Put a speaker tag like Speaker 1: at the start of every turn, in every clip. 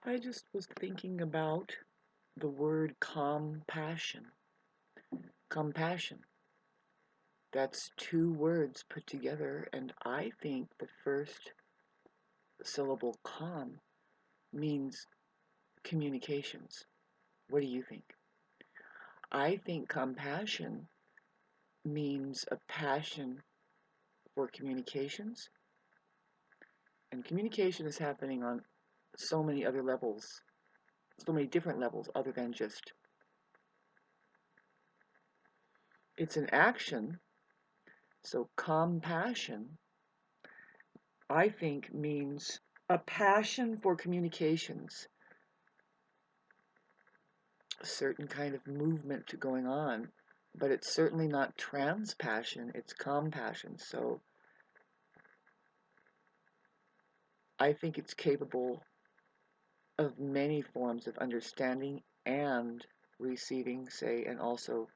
Speaker 1: I just was thinking about the word compassion. Compassion. That's two words put together, and I think the first syllable com means communications. What do you think? I think compassion means a passion for communications, and communication is happening on so many other levels, so many different levels other than just it's an action. So compassion, I think, means a passion for communications, a certain kind of movement going on, but it's certainly not trans passion, it's compassion. So I think it's capable of many forms of understanding and receiving, say, and also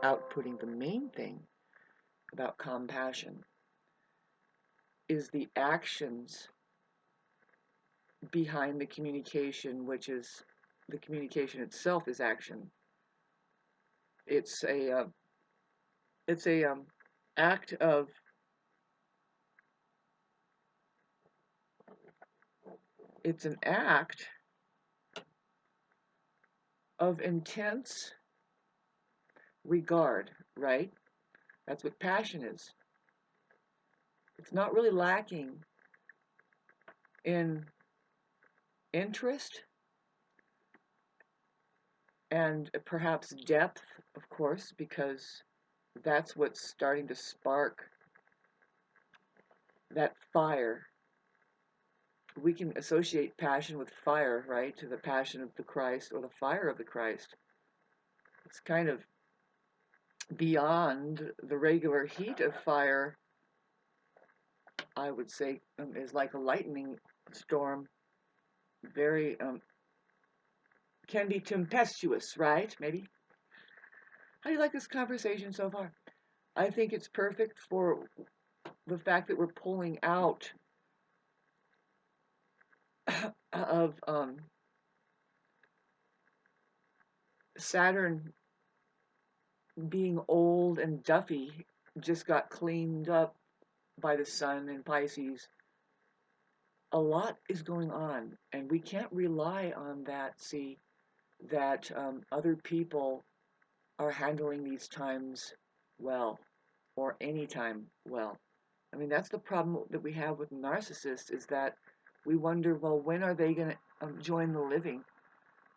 Speaker 1: outputting. The main thing about compassion is the actions behind the communication, which is the communication itself is action. It's a act of it's an act of intense regard, right? That's what passion is. It's not really lacking in interest and perhaps depth, of course, because that's what's starting to spark that fire. We can associate passion with fire, right? To the passion of the Christ or the fire of the Christ. It's kind of beyond the regular heat of fire, I would say, is like a lightning storm. Very, can be tempestuous, right? Maybe. How do you like this conversation so far? I think it's perfect for the fact that we're pulling out of Saturn being old and duffy, just got cleaned up by the sun in Pisces. A lot is going on, and we can't rely on that. See, that other people are handling these times well, or any time well. I mean, that's the problem that we have with narcissists, is that we wonder, well, when are they going to join the living?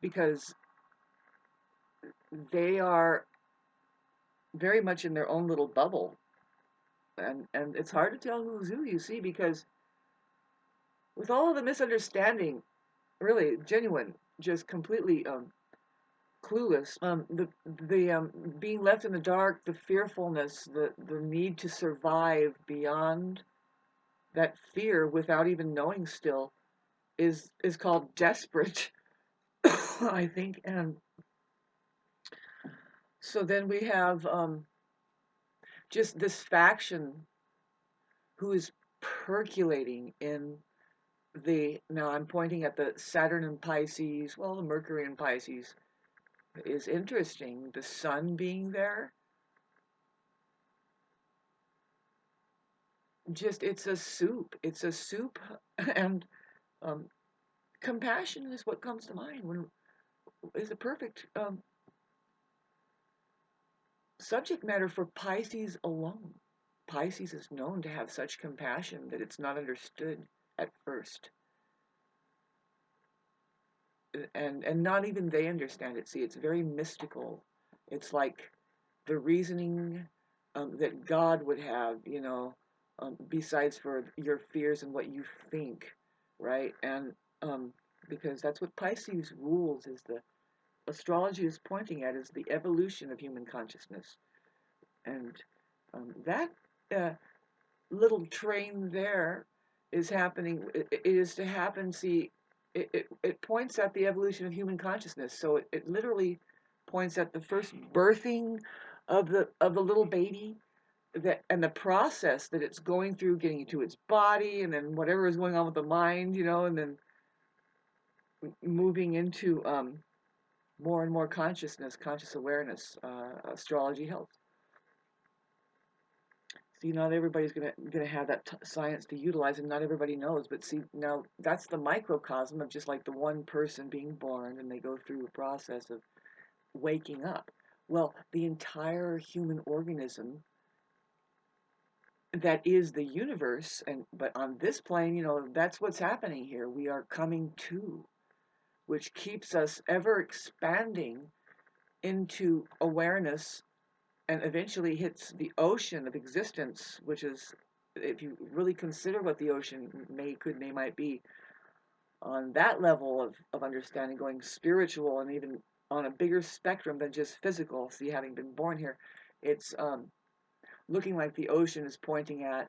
Speaker 1: Because they are very much in their own little bubble. And it's hard to tell who's who, you see, because with all of the misunderstanding, really genuine, just completely clueless, the being left in the dark, the fearfulness, the need to survive beyond that fear without even knowing still is called desperate, I think. And so then we have just this faction who is percolating in now I'm pointing at the Saturn in Pisces, well, the Mercury in Pisces is interesting. The sun being there, just it's a soup, and um, compassion is what comes to mind when is a perfect subject matter for Pisces alone. Pisces is known to have such compassion that it's not understood at first, and not even they understand it. See, it's very mystical. It's like the reasoning that God would have, besides for your fears and what you think, right? And because that's what Pisces rules, is the astrology is pointing at, is the evolution of human consciousness. And that little train there is happening. It is to happen. See, it points at the evolution of human consciousness. So it literally points at the first birthing of the little baby, that and the process that it's going through, getting into its body, and then whatever is going on with the mind, and then moving into more and more consciousness, conscious awareness, astrology helps. See, not everybody's gonna have that science to utilize, and not everybody knows. But see, now that's the microcosm of just like the one person being born, and they go through a process of waking up. Well, the entire human organism that is the universe, but on this plane, that's what's happening here. We are coming to, which keeps us ever expanding into awareness and eventually hits the ocean of existence, which is, if you really consider what the ocean might be, on that level of understanding, going spiritual and even on a bigger spectrum than just physical. See, having been born here, it's looking like the ocean is pointing at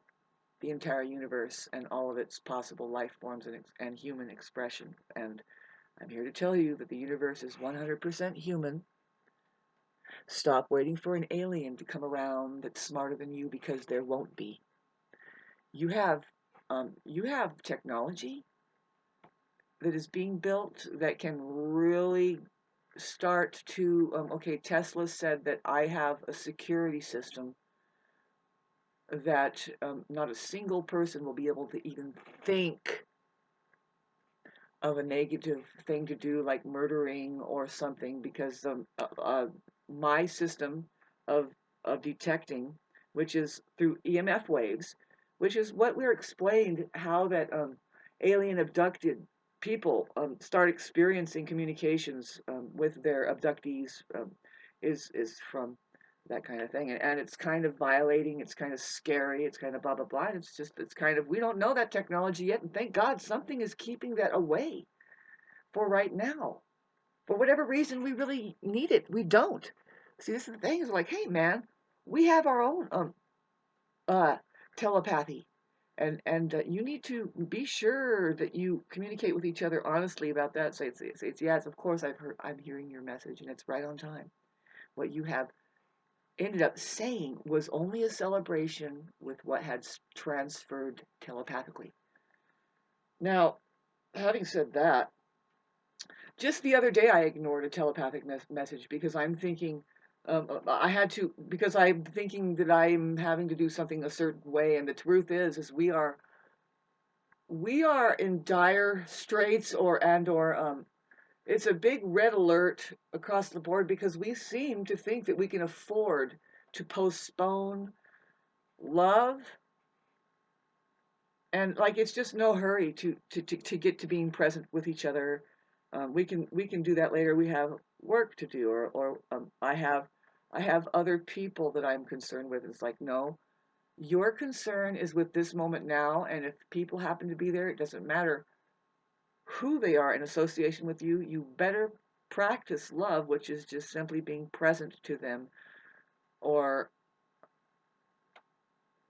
Speaker 1: the entire universe and all of its possible life forms and human expression. And I'm here to tell you that the universe is 100% human. Stop waiting for an alien to come around that's smarter than you, because there won't be. You have technology that is being built that can really start to. Okay, Tesla said that I have a security system that not a single person will be able to even think of a negative thing to do, like murdering or something, because my system of detecting, which is through EMF waves, which is what we're explained how that alien abducted people start experiencing communications with their abductees, is from that kind of thing, and it's kind of violating, it's kind of scary, it's kind of blah blah blah. It's kind of, we don't know that technology yet, and thank God something is keeping that away for right now. For whatever reason, we really need it. We don't. See, this is the thing. Is like, hey man, we have our own uh telepathy, and you need to be sure that you communicate with each other honestly about that. Say it's yes, of course I'm hearing your message, and it's right on time. What you have ended up saying was only a celebration with what had transferred telepathically. Now, having said that, just the other day I ignored a telepathic message because I'm thinking, I had to, because I'm thinking that I'm having to do something a certain way, and the truth is we are in dire straits, or it's a big red alert across the board, because we seem to think that we can afford to postpone love, and like it's just no hurry to get to being present with each other. We can do that later. We have work to do, or I have other people that I'm concerned with. It's like, no, your concern is with this moment now, and if people happen to be there, it doesn't matter who they are in association with you. You better practice love, which is just simply being present to them, or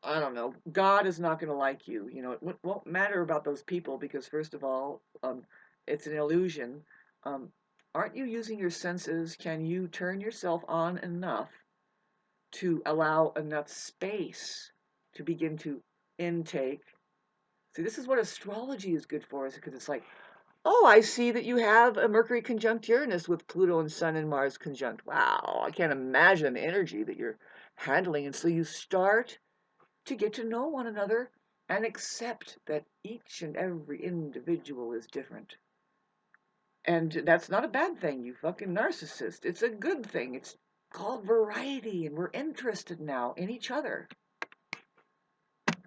Speaker 1: I don't know, God is not going to like you. It won't matter about those people, because, first of all, it's an illusion. Um, aren't you using your senses? Can you turn yourself on enough to allow enough space to begin to intake? See, this is what astrology is good for, is because it's like, oh, I see that you have a Mercury conjunct Uranus with Pluto and Sun and Mars conjunct. Wow, I can't imagine the energy that you're handling. And so you start to get to know one another and accept that each and every individual is different. And that's not a bad thing, you fucking narcissist. It's a good thing. It's called variety, and we're interested now in each other.